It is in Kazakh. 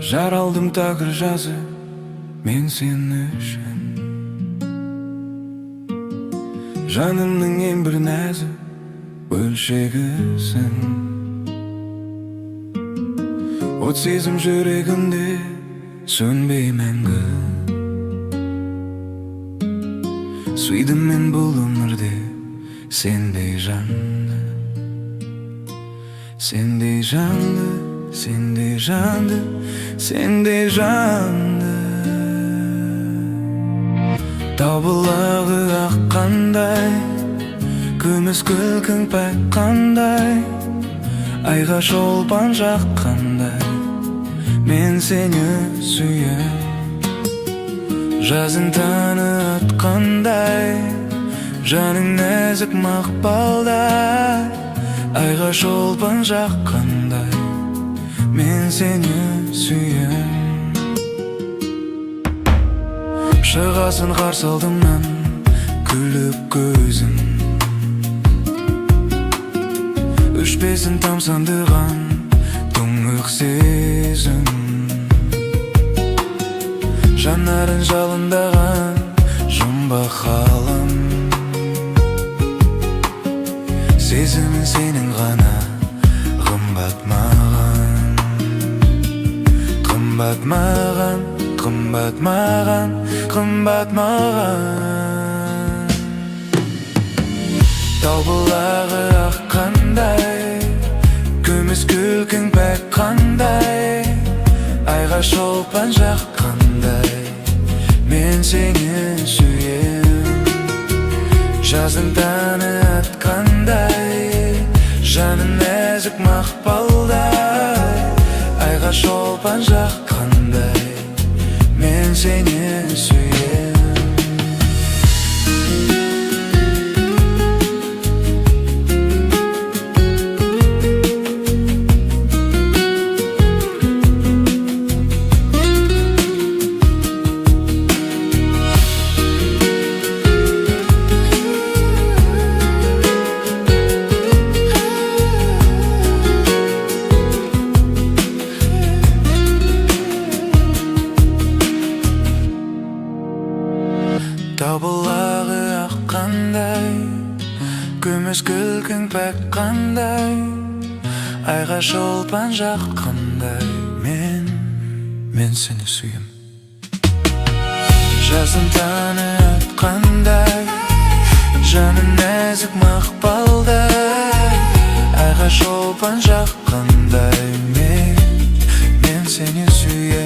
Жаралдым тағыр жазы мен сен үшін. Жанымның ең бір нәзік бөлшегісің. От сезім жүрегімде сөнбей мәңгі. Сүйдім мен бұл өмірде сендей жанды, сендей жанды, сендей жанды, сендей жанды. Тау бұлағы аққандай, күміс күлкің пәк қандай, айға шолпан жаққандай, мен сені сүйем. Жазың таны атқандай, жаның нәзік мақпалдай, айға шолпан жаққандай, мен сені сүйем. Шығасын қарсы алдымнан күліп көзің, өшпесін тамсандырған тұңғық сезім. Жанарын жалындаған жұмбақ ғалам, сезімін сенің ғана қымбат маған, қымбат маған, қымбат маған, қымбат маған. Тау бұлағы аққандай, күміс күлкің пәк қандай, айға шолпан жаққандай, мен сені сүйем. Жазың таны атқандай, жаның нәзік мақпалдай, айға шолпан жаққандай, мен сені сүйем. Тау бұлағы аққандай, күміс күлкің пәк қандай, айға шолпан жаққандай, мен сені сүйем. Жазың таны атқандай, жаның нәзік мақпалдай, айға шолпан жаққандай, мен сені сүйем.